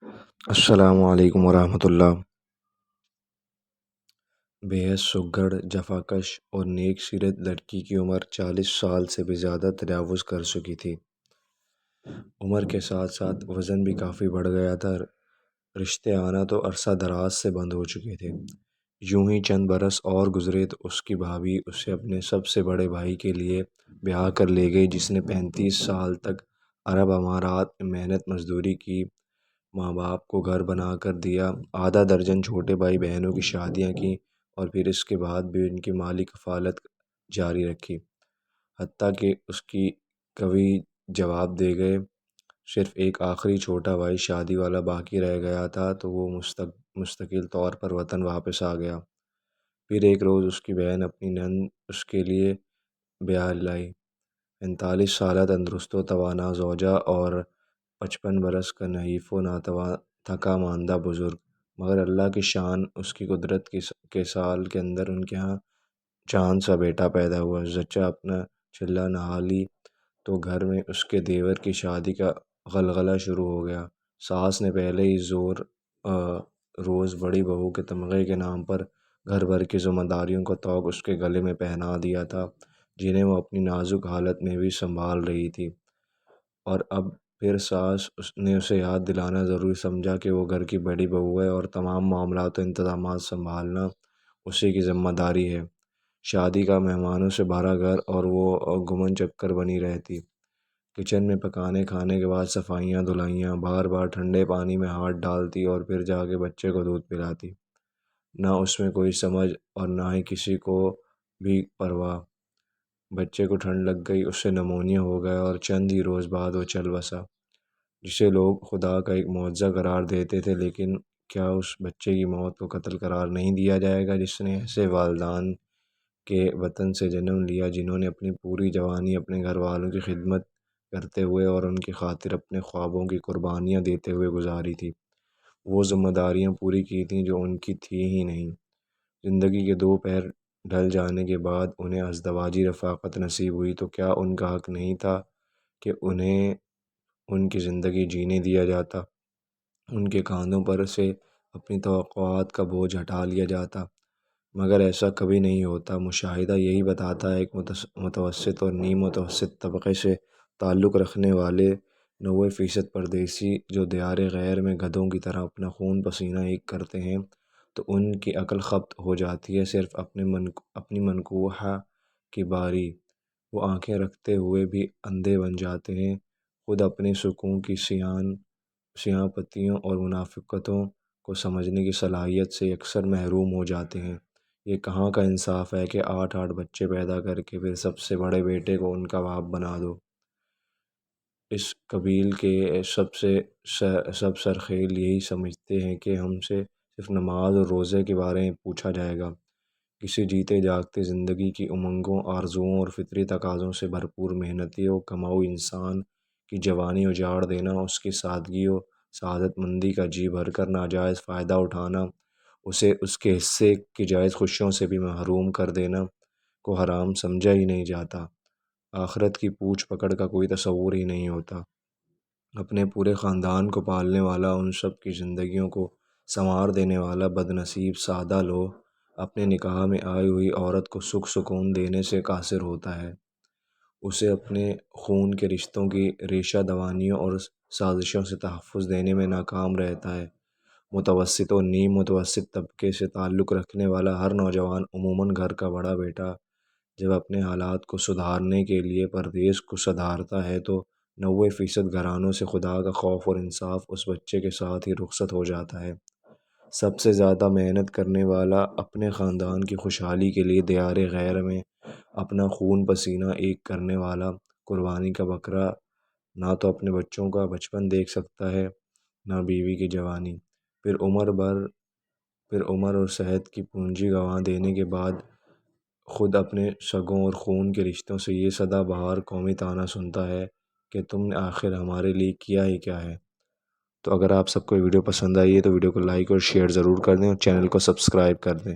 السلام علیکم ورحمۃ اللہ۔ بےحد سگڑ، جفاکش اور نیک سیرت لڑکی کی عمر 40 سال سے بھی زیادہ تجاوز کر چکی تھی۔ عمر کے ساتھ ساتھ وزن بھی کافی بڑھ گیا تھا۔ رشتے آنا تو عرصہ دراز سے بند ہو چکے تھے۔ یوں ہی چند برس اور گزرے تو اس کی بھابھی اسے اپنے سب سے بڑے بھائی کے لیے بیاہ کر لے گئی، جس نے 35 سال تک عرب امارات میں محنت مزدوری کی، ماں باپ کو گھر بنا کر دیا، آدھا درجن چھوٹے بھائی بہنوں کی شادیاں کی، اور پھر اس کے بعد بھی ان کی مالی کفالت جاری رکھی، حتیٰ کہ اس کی کبھی جواب دے گئے۔ صرف ایک آخری چھوٹا بھائی شادی والا باقی رہ گیا تھا، تو وہ مستقل طور پر وطن واپس آ گیا۔ پھر ایک روز اس کی بہن اپنی نند اس کے لیے بیاہ لائی۔ 45 سالہ تندرست و توانا زوجہ اور 55 برس کا نحیف و تھکا ماندہ بزرگ، مگر اللہ کی شان، اس کی قدرت کے سال کے اندر ان کے ہاں چاند سا بیٹا پیدا ہوا۔ زچہ اپنا چلہ نہا لی تو گھر میں اس کے دیور کی شادی کا غلغلہ شروع ہو گیا۔ ساس نے پہلے ہی روز بڑی بہو کے تمغے کے نام پر گھر بھر کی ذمہ داریوں کا طوق اس کے گلے میں پہنا دیا تھا، جنہیں وہ اپنی نازک حالت میں بھی سنبھال رہی تھی، اور اب پھر ساس نے اسے یاد دلانا ضروری سمجھا کہ وہ گھر کی بڑی بہو ہے اور تمام معاملات و انتظامات سنبھالنا اسی کی ذمہ داری ہے۔ شادی کا مہمانوں سے بھرا گھر اور وہ گمن چکر بنی رہتی۔ کچن میں پکانے کھانے کے بعد صفائیاں دھلائیاں، بار بار ٹھنڈے پانی میں ہاتھ ڈالتی اور پھر جا کے بچے کو دودھ پلاتی۔ نہ اس میں کوئی سمجھ اور نہ ہی کسی کو بھی پرواہ۔ بچے کو ٹھنڈ لگ گئی، اس سے نمونیا ہو گیا اور چند ہی روز بعد وہ چل بسا، جسے لوگ خدا کا ایک معجزہ قرار دیتے تھے۔ لیکن کیا اس بچے کی موت کو قتل قرار نہیں دیا جائے گا، جس نے ایسے والدان کے وطن سے جنم لیا، جنہوں نے اپنی پوری جوانی اپنے گھر والوں کی خدمت کرتے ہوئے اور ان کی خاطر اپنے خوابوں کی قربانیاں دیتے ہوئے گزاری تھی، وہ ذمہ داریاں پوری کی تھیں جو ان کی تھی ہی نہیں۔ زندگی کے دو پہر ڈھل جانے کے بعد انہیں ازدواجی رفاقت نصیب ہوئی، تو کیا ان کا حق نہیں تھا کہ انہیں ان کی زندگی جینے دیا جاتا، ان کے کاندھوں پر سے اپنی توقعات کا بوجھ ہٹا لیا جاتا؟ مگر ایسا کبھی نہیں ہوتا۔ مشاہدہ یہی بتاتا ہے کہ متوسط اور نیم متوسط طبقے سے تعلق رکھنے والے 90% پردیسی جو دیار غیر میں گدھوں کی طرح اپنا خون پسینہ ایک کرتے ہیں، تو ان کی عقل ختم ہو جاتی ہے۔ صرف اپنی منکوحہ کی باری وہ آنکھیں رکھتے ہوئے بھی اندھے بن جاتے ہیں، خود اپنے سکون کی سیاہ پتیوں اور منافقتوں کو سمجھنے کی صلاحیت سے اکثر محروم ہو جاتے ہیں۔ یہ کہاں کا انصاف ہے کہ 8 بچے پیدا کر کے پھر سب سے بڑے بیٹے کو ان کا باپ بنا دو۔ اس قبیل کے سب سرخیل یہی سمجھتے ہیں کہ ہم سے صرف نماز اور روزے کے بارے میں پوچھا جائے گا۔ کسی جیتے جاگتے زندگی کی امنگوں، آرزوؤں اور فطری تقاضوں سے بھرپور محنتی و کماؤ انسان کی جوانی اجاڑ دینا، اس کی سادگی و سعادت مندی کا جی بھر کر ناجائز فائدہ اٹھانا، اسے اس کے حصے کی جائز خوشیوں سے بھی محروم کر دینا کو حرام سمجھا ہی نہیں جاتا۔ آخرت کی پوچھ پکڑ کا کوئی تصور ہی نہیں ہوتا۔ اپنے پورے خاندان کو پالنے والا، ان سب کی زندگیوں کو سنوار دینے والا بد نصیب سادہ لوح اپنے نکاح میں آئی ہوئی عورت کو سکھ سکون دینے سے قاصر ہوتا ہے، اسے اپنے خون کے رشتوں کی ریشہ دوانیوں اور سازشوں سے تحفظ دینے میں ناکام رہتا ہے۔ متوسط و نیم متوسط طبقے سے تعلق رکھنے والا ہر نوجوان، عموماً گھر کا بڑا بیٹا، جب اپنے حالات کو سدھارنے کے لیے پردیس کو سدھارتا ہے تو 90% گھرانوں سے خدا کا خوف اور انصاف اس بچے کے ساتھ ہی رخصت ہو جاتا ہے۔ سب سے زیادہ محنت کرنے والا، اپنے خاندان کی خوشحالی کے لیے دیار غیر میں اپنا خون پسینہ ایک کرنے والا، قربانی کا بکرا، نہ تو اپنے بچوں کا بچپن دیکھ سکتا ہے، نہ بیوی کی جوانی، پھر عمر اور صحت کی پونجی گنوا دینے کے بعد خود اپنے سگوں اور خون کے رشتوں سے یہ سدا بہار قومی طعنہ سنتا ہے کہ تم نے آخر ہمارے لیے کیا ہی کیا ہے۔ تو اگر آپ سب کو ویڈیو پسند آئی ہے تو ویڈیو کو لائک اور شیئر ضرور کر دیں اور چینل کو سبسکرائب کر دیں۔